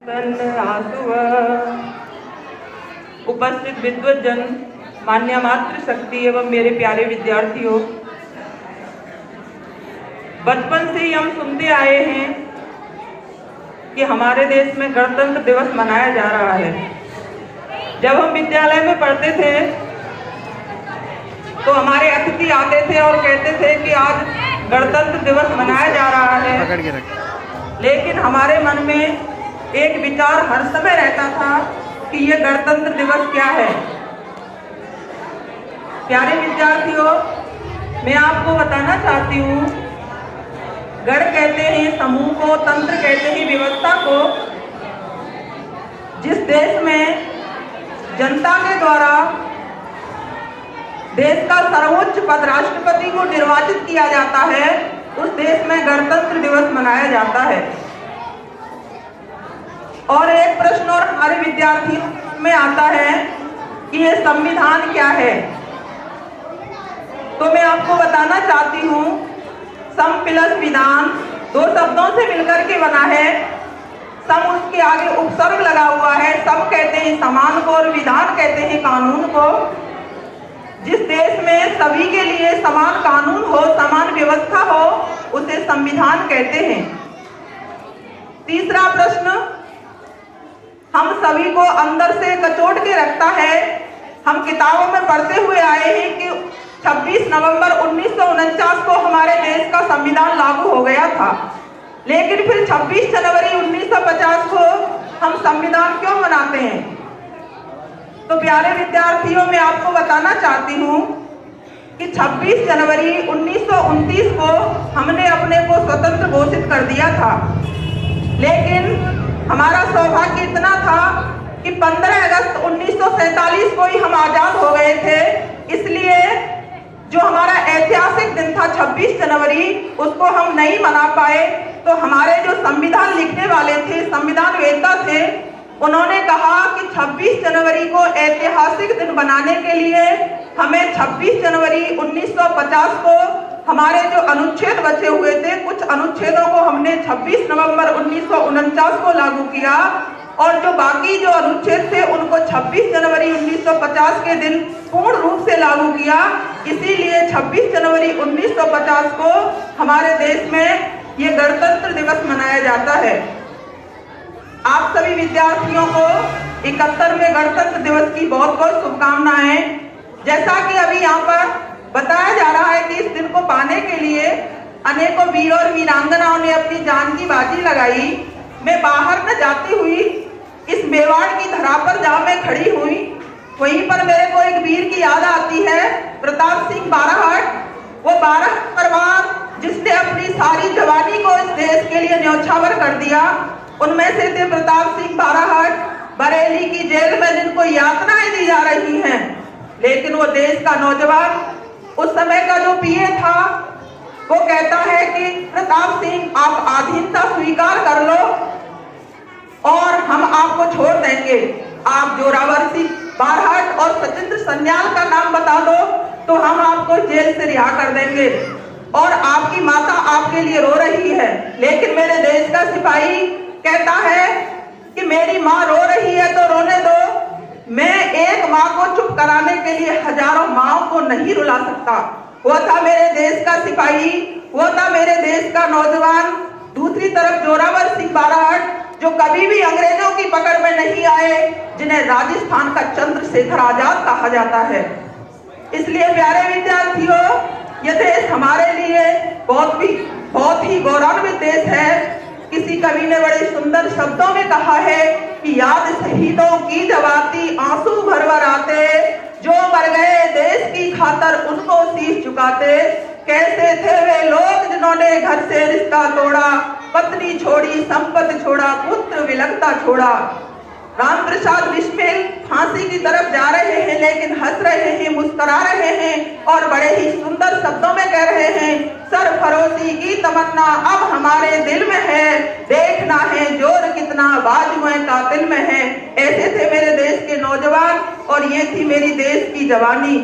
आसुव उपस्थित विद्वज्जन, मान्य मातृशक्ति एवं मेरे प्यारे विद्यार्थियों, बचपन से ही हम सुनते आए हैं कि हमारे देश में गणतंत्र दिवस मनाया जा रहा है। जब हम विद्यालय में पढ़ते थे तो हमारे अतिथि आते थे और कहते थे कि आज गणतंत्र दिवस मनाया जा रहा है, लेकिन हमारे मन में एक विचार हर समय रहता था कि ये गणतंत्र दिवस क्या है। प्यारे विद्यार्थियों, मैं आपको बताना चाहती हूँ, गण कहते हैं समूह को, तंत्र कहते हैं व्यवस्था को। जिस देश में जनता के द्वारा देश का सर्वोच्च पद राष्ट्रपति को निर्वाचित किया जाता है, उस देश में गणतंत्र दिवस मनाया जाता है। और एक प्रश्न और हमारे विद्यार्थियों में आता है कि ये संविधान क्या है। तो मैं आपको बताना चाहती हूँ, सम प्लस विधान दो शब्दों से मिलकर के बना है। सम उसके आगे उपसर्ग लगा हुआ है। सम कहते हैं समान को और विधान कहते हैं कानून को। जिस देश में सभी के लिए समान कानून हो, समान व्यवस्था हो, उसे संविधान कहते हैं। तीसरा प्रश्न हम सभी को अंदर से कचोट के रखता है। हम किताबों में पढ़ते हुए आए हैं कि 26 नवंबर 1949 को हमारे देश का संविधान लागू हो गया था, लेकिन फिर 26 जनवरी 1950 को हम संविधान क्यों मनाते हैं? तो प्यारे विद्यार्थियों, मैं आपको बताना चाहती हूँ कि 26 जनवरी 1929 को हमने अपने को स्वतंत्र घोषित कर दिया था, लेकिन हमारा सौभाग्य इतना था कि 15 अगस्त 1947 को ही हम आजाद हो गए थे। इसलिए जो हमारा ऐतिहासिक दिन था 26 जनवरी, उसको हम नहीं मना पाए। तो हमारे जो संविधान लिखने वाले थे, संविधान वेत्ता थे, उन्होंने कहा कि 26 जनवरी को ऐतिहासिक दिन बनाने के लिए हमें 26 जनवरी 1950 को हमारे जो अनुच्छेद बचे हुए थे, कुछ अनुच्छेदों को हमने 26 नवंबर 1949 को लागू किया और जो बाकी जो अनुच्छेद थे उनको 26 जनवरी 1950 के दिन पूर्ण रूप से लागू किया। इसीलिए 26 जनवरी 1950 को हमारे देश में ये गणतंत्र दिवस मनाया जाता है। आप सभी विद्यार्थियों को 71वें गणतंत्र दिवस की बहुत बहुत शुभकामनाएं। जैसा कि अभी यहाँ पर बताया जा रहा है कि इस दिन को पाने के लिए अनेकों वीर और वीरांगनाओं ने अपनी जान की बाजी लगाई। मैं बाहर न जाती हुई इस मेवाड़ की धरा पर जहाँ मैं खड़ी हुई, वहीं पर मेरे को एक वीर की याद आती है, प्रताप सिंह बाराहट। वो 12 परिवार जिसने अपनी सारी जवानी को इस देश के लिए न्यौछावर कर दिया, उनमें से थे प्रताप सिंह बाराहट। बरेली की जेल में जिनको यातनाएं दी जा रही हैं, लेकिन वो देश का नौजवान, उस समय का जो पीए था, वो कहता है कि प्रताप सिंह, आप अधीनता स्वीकार कर लो और हम आपको छोड़ देंगे। आप जोरावर सिंह बारहट और सचिंद्र सन्याल का नाम बता दो तो हम आपको जेल से रिहा कर देंगे। और आपकी माता आपके लिए रो रही है, लेकिन मेरे देश का सिपाही कहता है कि मेरी माँ रो रही है तो रोने दो। मैं एक माँ को चुप कराने के लिए हजारों माँओं को नहीं रुला सकता। वो था मेरे देश का सिपाही, वो था मेरे देश का नौजवान। दूसरी तरफ जोरावर सिंह बाराहट, जो कभी भी अंग्रेजों की पकड़ में नहीं आए, जिन्हें राजस्थान का चंद्रशेखर आजाद कहा जाता है। इसलिए प्यारे विद्यार्थियों, यह देश हमारे लिए बहुत ही गौरवान्वित देश है। किसी कवि ने बड़े सुंदर शब्दों में कहा है कि याद शहीदों की जब आती आंसू भर भर आते, जो मर गए देश की खातर उनको शीश झुकाते। कैसे थे वे लोग जिन्होंने घर से रिश्ता तोड़ा, पत्नी छोड़ी, संपत्ति छोड़ा, पुत्र विलखता छोड़ा। राम प्रसाद बिस्मिल फांसी की तरफ जा रहे हैं, लेकिन हंस रहे हैं, मुस्कुरा रहे हैं और बड़े ही सुंदर शब्दों में कह रहे हैं, सरफरोशी की तमन्ना अब हमारे दिल में है, देखना है जोर कितना बाजुएं कातिल में है। ऐसे थे मेरे देश के नौजवान और ये थी मेरी देश की जवानी।